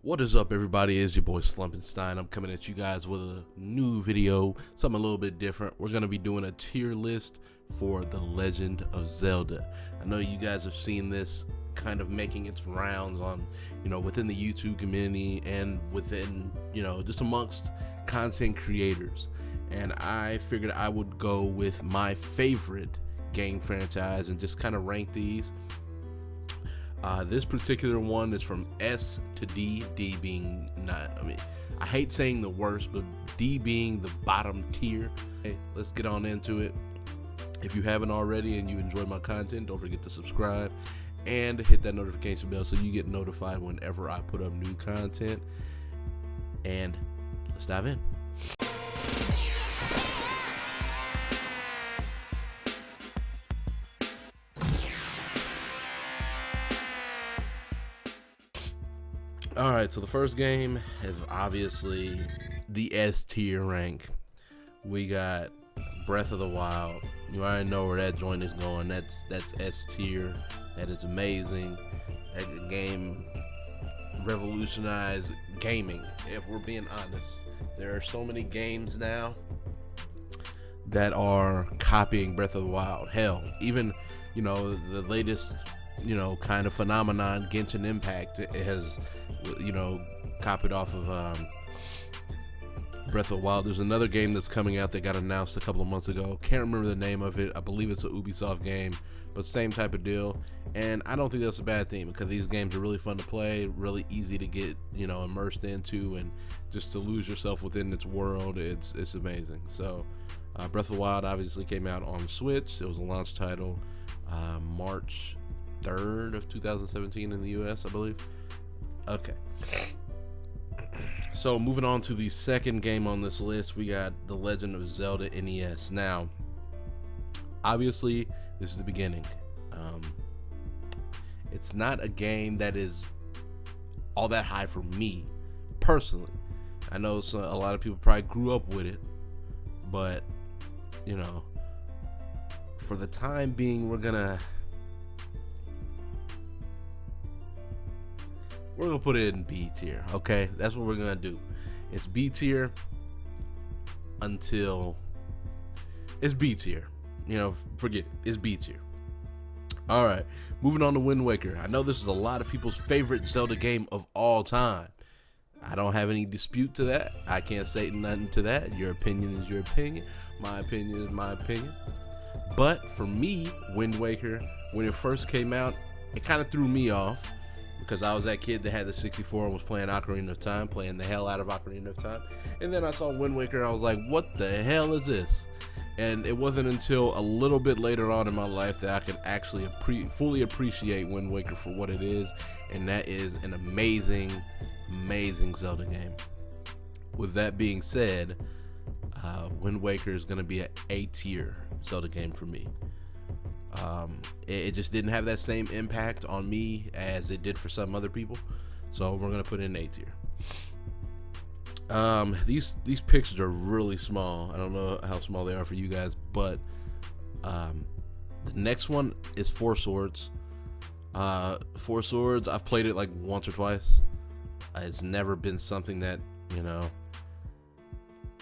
What is up, everybody? It's your boy Slumpenstein. I'm coming at you guys with a new video, something a little bit different. We're going to be doing a tier list for The Legend of Zelda. I know you guys have seen this kind of making its rounds on, within the YouTube community and within, just amongst content creators. And I figured I would go with my favorite game franchise and just kind of rank these. This particular one is from S to D, D being I hate saying the worst, but D being the bottom tier. Hey, let's get on into it. If you haven't already and you enjoy my content, don't forget to subscribe and hit that notification bell so you get notified whenever I put up new content. And let's dive in. Alright, so the first game is obviously the S tier rank. We got Breath of the Wild. You already know where that joint is going. That's S tier. That is amazing. That game revolutionized gaming, if we're being honest. There are so many games now that are copying Breath of the Wild. Hell, even the latest kind of phenomenon, Genshin Impact, it has copied off of Breath of the Wild. There's another game that's coming out that got announced a couple of months ago. Can't remember the name of it. I believe it's a Ubisoft game, but same type of deal. And I don't think that's a bad thing, because these games are really fun to play, really easy to get immersed into, and just to lose yourself within its world. It's amazing. So Breath of the Wild obviously came out on Switch. It was a launch title March 3rd of 2017 in the US, I believe. Okay, so moving on to the second game on this list, we got The Legend of Zelda Nes. Now, obviously, this is the beginning. It's not a game that is all that high for me, personally. I know a lot of people probably grew up with it, but, for the time being, we're gonna put it in B tier. Okay, that's what we're gonna do. It's B tier until it's B tier. Forget it. It's B tier. All right, moving on to Wind Waker. I know this is a lot of people's favorite Zelda game of all time. I don't have any dispute to that. I can't say nothing to that. Your opinion is your opinion. My opinion is my opinion. But for me, Wind Waker, when it first came out, it kind of threw me off, because I was that kid that had the 64 and was playing Ocarina of Time, playing the hell out of Ocarina of Time. And then I saw Wind Waker, I was like, what the hell is this? And it wasn't until a little bit later on in my life that I could actually fully appreciate Wind Waker for what it is, and that is an amazing, amazing Zelda game. With that being said, Wind Waker is going to be an A tier Zelda game for me. It just didn't have that same impact on me as it did for some other people, so we're gonna put it in A tier. These pictures are really small. I don't know how small they are for you guys, but the next one is Four Swords. Four Swords, I've played it like once or twice. It's never been something that I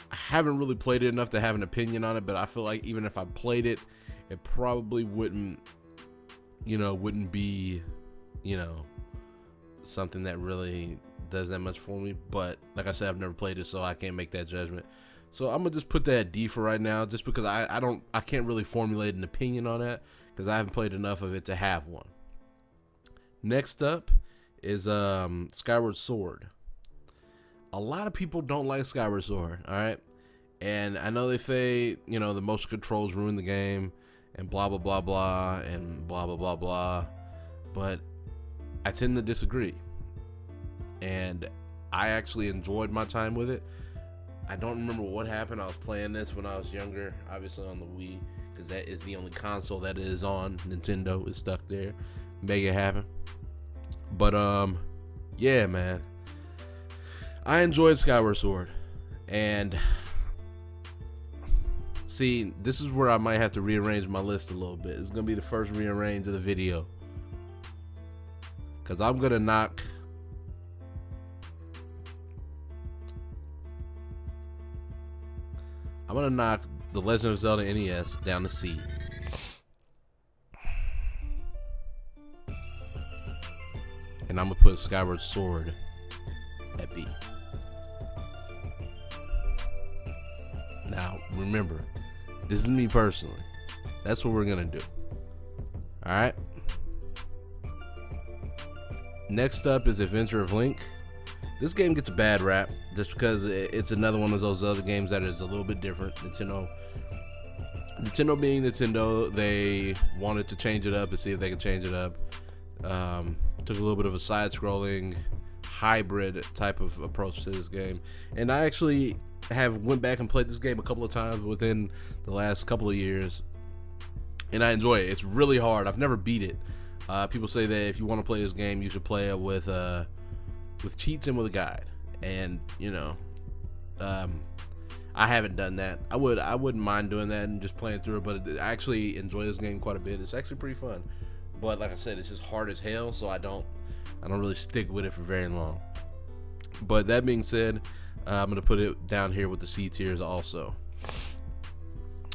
haven't really played it enough to have an opinion on it, but I feel like even if I played it, it probably wouldn't be, something that really does that much for me. But like I said, I've never played it, so I can't make that judgment. So I'm gonna just put that at D for right now, just because I can't really formulate an opinion on that, because I haven't played enough of it to have one. Next up is Skyward Sword. A lot of people don't like Skyward Sword, all right? And I know they say, the motion controls ruin the game, and blah, blah, blah, blah, and blah, blah, blah, blah. But I tend to disagree. And I actually enjoyed my time with it. I don't remember what happened. I was playing this when I was younger, obviously on the Wii, because that is the only console that is on. Nintendo is stuck there. Make it happen. But, yeah, man. I enjoyed Skyward Sword. And see, this is where I might have to rearrange my list a little bit. It's going to be the first rearrange of the video, because I'm going to knock I'm gonna knock the Legend of Zelda NES down to C. And I'm gonna put Skyward Sword at B. Now, remember, this is me personally. That's what we're gonna do. Alright? Next up is Adventure of Link. This game gets a bad rap just because it's another one of those Zelda games that is a little bit different. Nintendo being Nintendo, they wanted to change it up and see if they could change it up. Took a little bit of a side-scrolling hybrid type of approach to this game, and I actually have went back and played this game a couple of times within the last couple of years, and I enjoy it. It's really hard. I've never beat it. People say that if you want to play this game, you should play it with cheats and with a guide, and you know, I haven't done that. I wouldn't mind doing that and just playing through it, but I actually enjoy this game quite a bit. It's actually pretty fun, but like I said, it's just hard as hell, so I don't really stick with it for very long. But that being said, I'm gonna put it down here with the C tiers also.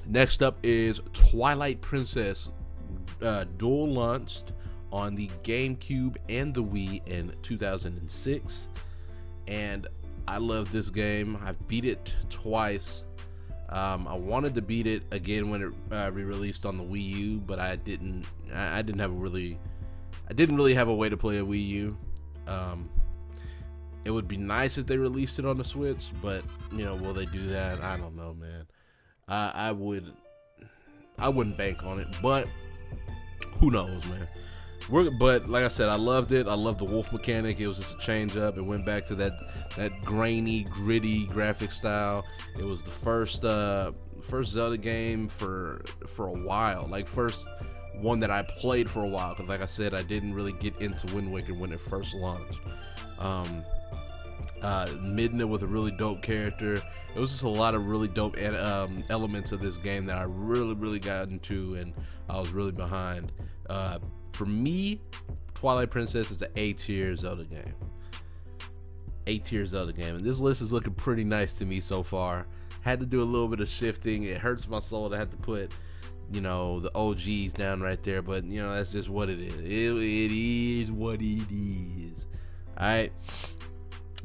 Next up is Twilight Princess, dual launched on the GameCube and the Wii in 2006, and I love this game. I've beat it twice. I wanted to beat it again when it re-released on the Wii U, but I didn't really have a way to play a Wii U. It would be nice if they released it on the Switch, but you know, will they do that? I don't know, man. I wouldn't bank on it, but who knows, man. But like I said, I loved it. I loved the wolf mechanic. It was just a change up. It went back to that grainy, gritty graphic style. It was the first Zelda game for a while, like first one that I played for a while, because like I said, I didn't really get into Wind Waker when it first launched. Midna with a really dope character. It was just a lot of really dope elements of this game that I really got into, and I was really behind. For me, Twilight Princess is an A tier Zelda game. A tier Zelda game, and this list is looking pretty nice to me so far. Had to do a little bit of shifting. It hurts my soul to have to put, you know, the OGs down right there, but you know, that's just what it is. It is what it is. All right.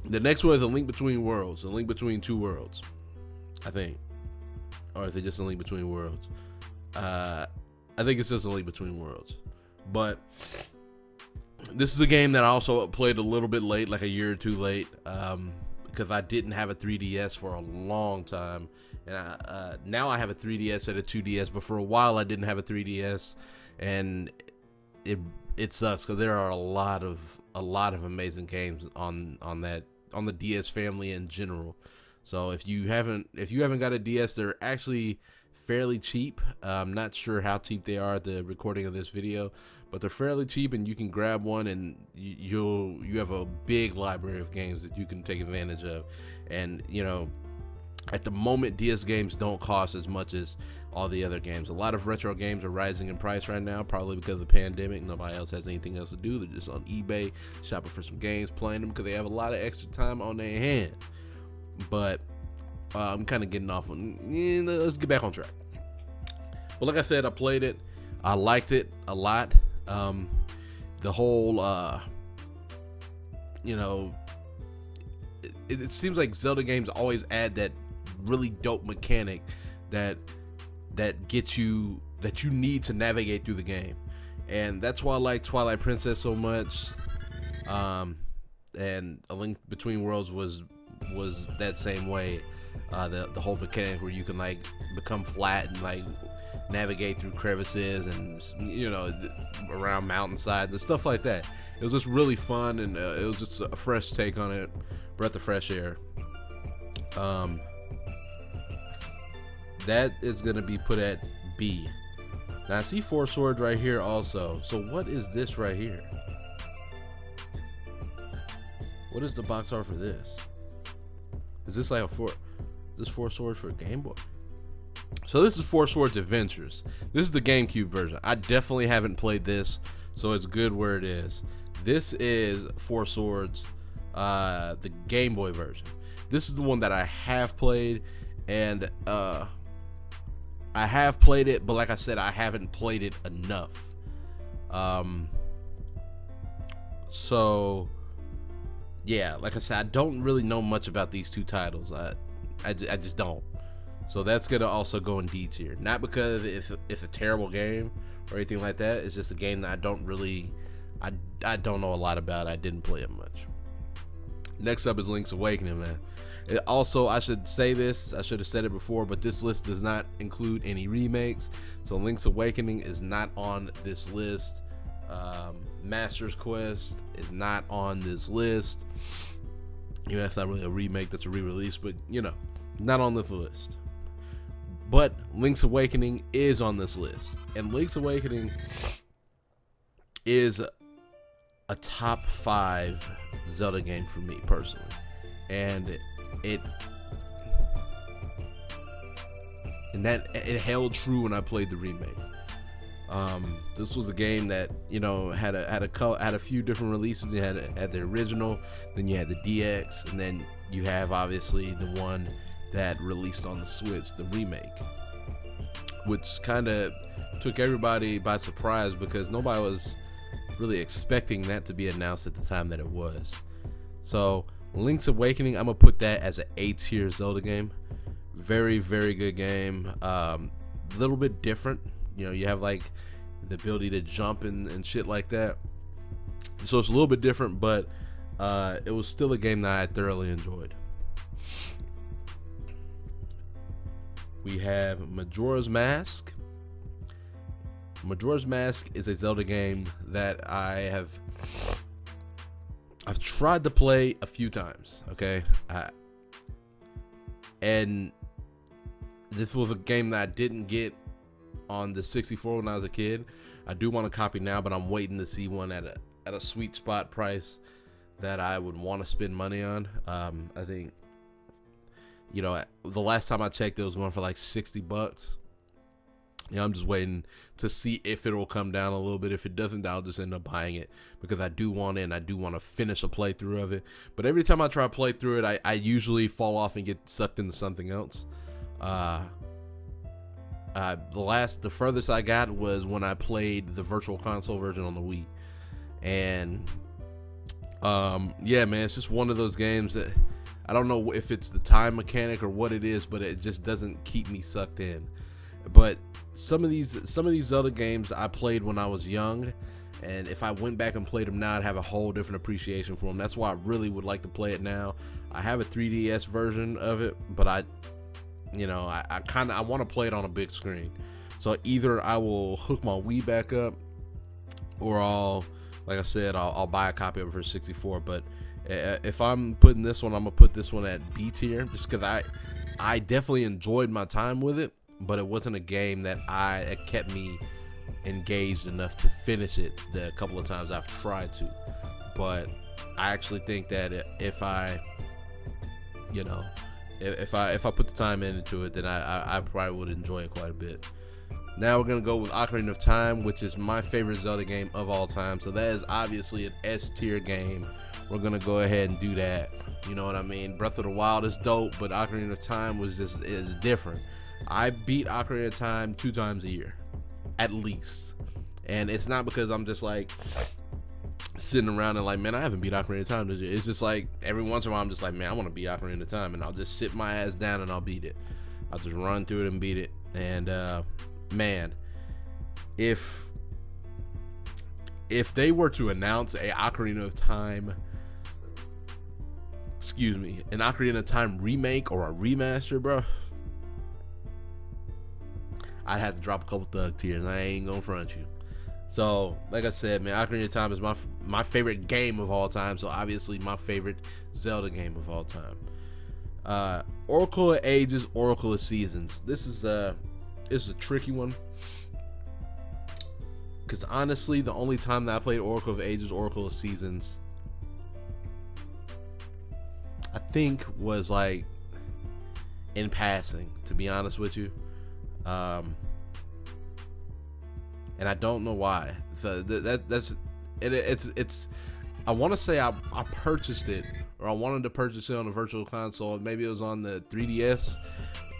The next one is A Link Between Worlds, A Link Between Two Worlds, I think, or is it just A Link Between Worlds? I think it's just A Link Between Worlds. But this is a game that I also played a little bit late, like a year or two late, because I didn't have a 3DS for a long time, and now I have a 3DS and a 2DS. But for a while, I didn't have a 3DS, and it sucks because there are a lot of amazing games on the DS family in general. So if you haven't got a DS, they're actually fairly cheap. I'm not sure how cheap they are at the recording of this video, but they're fairly cheap, and you can grab one, and you have a big library of games that you can take advantage of. And you know, at the moment, DS games don't cost as much as all the other games. A lot of retro games are rising in price right now, probably because of the pandemic. Nobody else has anything else to do. They're just on eBay shopping for some games, playing them because they have a lot of extra time on their hand. But I'm kind of getting off on, let's get back on track. But like I said, I played it. I liked it a lot. The whole, you know, it seems like Zelda games always add that really dope mechanic that gets you, that you need to navigate through the game. And that's why I like Twilight Princess so much. And A Link Between Worlds was that same way. The whole mechanic where you can like become flat and like navigate through crevices and, you know, around mountainsides and stuff like that. It was just really fun, and it was just a fresh take on it, breath of fresh air. That is gonna be put at B. Now I see 4 swords right here also. So what is this right here? What is the box art for this? Is this like this 4 swords for Game Boy? So this is 4 Swords Adventures. This is the GameCube version. I definitely haven't played this, so it's good where it is. This is 4 Swords, the Game Boy version. This is the one that I have played. and I have played it, but like I said, I haven't played it enough. So yeah, like I said, I don't really know much about these two titles. I just don't. So that's gonna also go in D tier. Not because it's a terrible game or anything like that. It's just a game that I don't know a lot about. I didn't play it much. Next up is Link's Awakening, man. It also, I should say this, I should have said it before, but this list does not include any remakes. So Link's Awakening is not on this list. Master's Quest is not on this list. You know, that's not really a remake, that's a re-release, but you know, not on this list. But Link's Awakening is on this list. And Link's Awakening is a top 5 Zelda game for me personally. And it held true when I played the remake. This was a game that, you know, had a few different releases. You had the original, then you had the DX, and then you have obviously the one that released on the Switch, the remake, which kind of took everybody by surprise because nobody was really expecting that to be announced at the time that it was. So Link's Awakening, I'm gonna put that as an A tier Zelda game. Very, very good game. Little bit different. You know, you have like the ability to jump and shit like that. So it's a little bit different, but it was still a game that I thoroughly enjoyed. We have Majora's Mask. Majora's Mask is a Zelda game that I've tried to play a few times, okay? And this was a game that I didn't get on the 64 when I was a kid. I do want a copy now, but I'm waiting to see one at a sweet spot price that I would want to spend money on. I think, you know, the last time I checked, it was going for like $60. You know, I'm just waiting to see if it will come down a little bit. If it doesn't, I'll just end up buying it because I do want it and I do want to finish a playthrough of it. But every time I try to play through it, I usually fall off and get sucked into something else. The furthest I got was when I played the Virtual Console version on the Wii. And yeah, man, it's just one of those games that I don't know if it's the time mechanic or what it is, but it just doesn't keep me sucked in. But some of these Zelda games I played when I was young, and if I went back and played them now, I'd have a whole different appreciation for them. That's why I really would like to play it now. I have a 3DS version of it, but I want to play it on a big screen. So either I will hook my Wii back up, or I'll buy a copy of it for 64. But if I'm putting this one, I'm gonna put this one at B tier, just because I definitely enjoyed my time with it, but it wasn't a game that it kept me engaged enough to finish it the couple of times I've tried to. But I actually think that if I put the time into it, then I probably would enjoy it quite a bit. Now we're gonna go with Ocarina of Time, which is my favorite Zelda game of all time. So that is obviously an S tier game. We're gonna go ahead and do that. You know what I mean? Breath of the Wild is dope, but Ocarina of Time is different. I beat Ocarina of Time 2 times a year, at least. And it's not because I'm just like sitting around and like, man, I haven't beat Ocarina of Time this year. It's just like every once in a while I'm just like, man, I want to beat Ocarina of Time, and I'll just sit my ass down and I'll beat it. I'll just run through it and beat it. And man, if they were to announce an Ocarina of Time remake or a remaster, bro, I'd have to drop a couple thug tears. I ain't gonna front you. So, like I said, man, Ocarina of Time is my favorite game of all time. So, obviously, my favorite Zelda game of all time. Oracle of Ages, Oracle of Seasons. This is a tricky one, because honestly, the only time that I played Oracle of Ages, Oracle of Seasons, I think was like in passing, to be honest with you. And I don't know why. So it's I want to say I purchased it, or I wanted to purchase it on a Virtual Console. Maybe it was on the 3DS.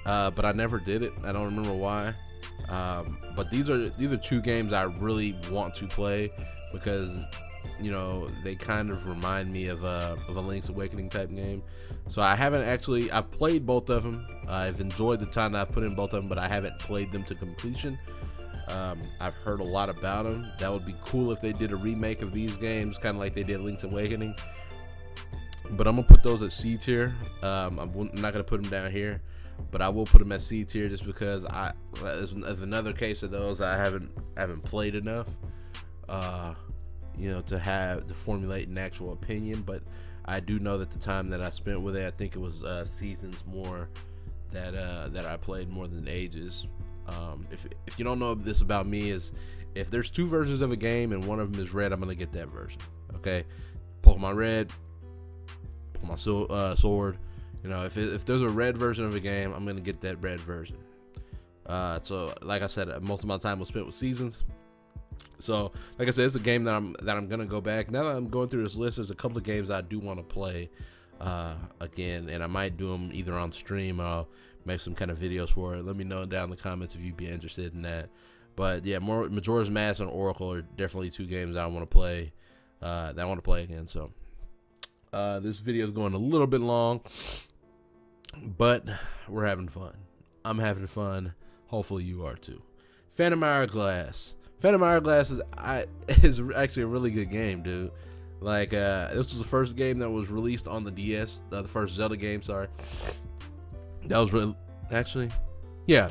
but I never did it. I don't remember why. But these are two games I really want to play because, you know, they kind of remind me of a Link's Awakening type game. So I've played both of them. I've enjoyed the time that I've put in both of them, but I haven't played them to completion. I've heard a lot about them. That would be cool if they did a remake of these games, kind of like they did Link's Awakening. But I'm gonna put those at C tier. I'm not gonna put them down here, but I will put them at C tier just because as another case of those I haven't played enough, you know, to formulate an actual opinion. But I do know that the time that I spent with it, I think it was seasons more that I played more than ages. If you don't know this about me, is if there's two versions of a game and one of them is red, I'm gonna get that version. Okay, Pokemon Red, Pokemon Sword. You know, if there's a red version of a game, I'm gonna get that red version. So like I said, most of my time was spent with seasons. So like I said, it's a game that I'm gonna go back. Now that I'm going through this list, there's a couple of games I do want to play again, and I might do them either on stream or I'll make some kind of videos for it. Let me know down in the comments if you'd be interested in that. But yeah, more Majora's Mask and Oracle are definitely two games I want to play. That I want to play again. So this video is going a little bit long, but we're having fun. I'm having fun. Hopefully you are too. Phantom Hourglass. Phantom Hourglass is actually a really good game, dude. Like this was the first game that was released on the DS. The first Zelda game, sorry. That was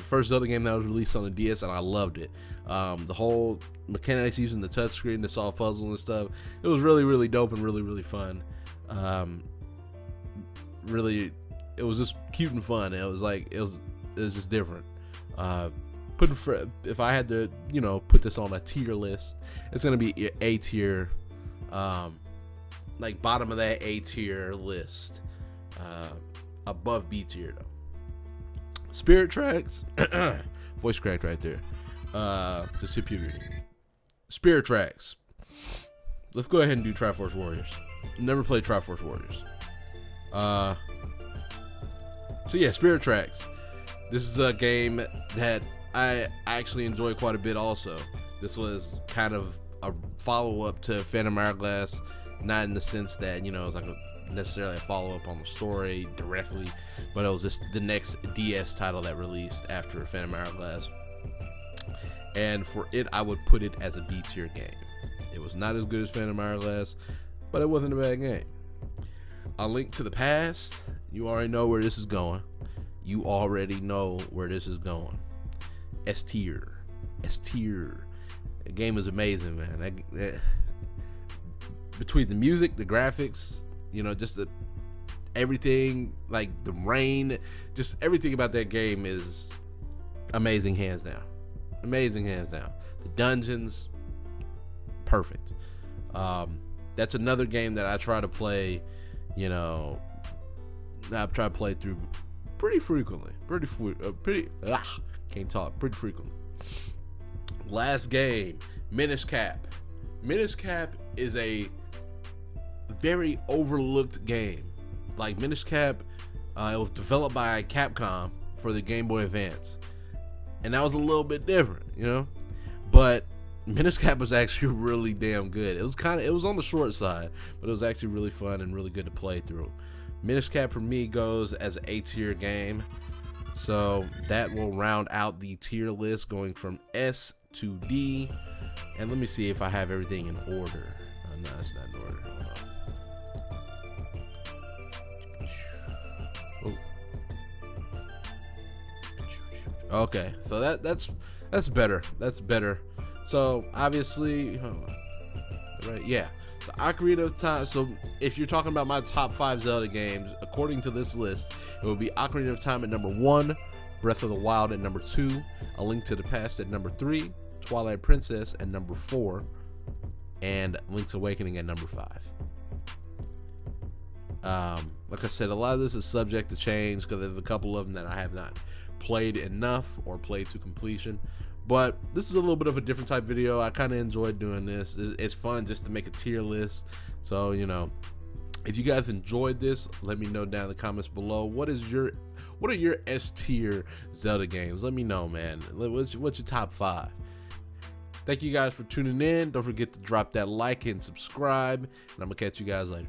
first Zelda game that was released on the DS, and I loved it. The whole mechanics using the touchscreen to solve puzzles and stuff, it was really, really dope and really, really fun. Really, it was just cute and fun. It was just different. If I had to, you know, put this on a tier list, it's gonna be A tier, like bottom of that A tier list, above B tier though. Spirit Tracks, voice cracked right there. Just hit puberty. Spirit Tracks. Let's go ahead and do Triforce Warriors. Never played Triforce Warriors. So yeah, Spirit Tracks. This is a game that I actually enjoy quite a bit also. This was kind of a follow-up to Phantom Hourglass, not in the sense that, you know, it was like necessarily a follow-up on the story directly, but it was just the next DS title that released after Phantom Hourglass. And for it, I would put it as a B tier game. It was not as good as Phantom Hourglass, but it wasn't a bad game. A Link to the Past, you already know where this is going. You already know where this is going. S tier. S tier. The game is amazing, man. Between the music, the graphics, you know, just everything, like the rain, just everything about that game is amazing, hands down. Amazing, hands down. The dungeons, perfect. That's another game that I try to play, you know, I've tried to play through pretty frequently. Pretty frequently. Last game, Minish Cap. Minish Cap is a very overlooked game. Like Minish Cap, it was developed by Capcom for the Game Boy Advance, and that was a little bit different, you know. But Minish Cap was actually really damn good. It was on the short side, but it was actually really fun and really good to play through. Minish Cap for me goes as an A tier game, so that will round out the tier list going from S to D. And let me see if I have everything in order. No, it's not in order. Hold on. Okay, so that's better. That's better. So obviously, right? Yeah. So Ocarina of Time. So if you're talking about my top 5 Zelda games, according to this list, it would be Ocarina of Time at number 1, Breath of the Wild at number 2, A Link to the Past at number 3, Twilight Princess at number 4, and Link's Awakening at number 5. Like I said, a lot of this is subject to change because there's a couple of them that I have not played enough or played to completion. But this is a little bit of a different type video. I kind of enjoyed doing this. It's fun just to make a tier list. So, you know, If you guys enjoyed this, let me know down in the comments below. What are your S tier Zelda games? Let me know, man. What's your top 5? Thank you guys for tuning in. Don't forget to drop that like and subscribe, and I'm gonna catch you guys later.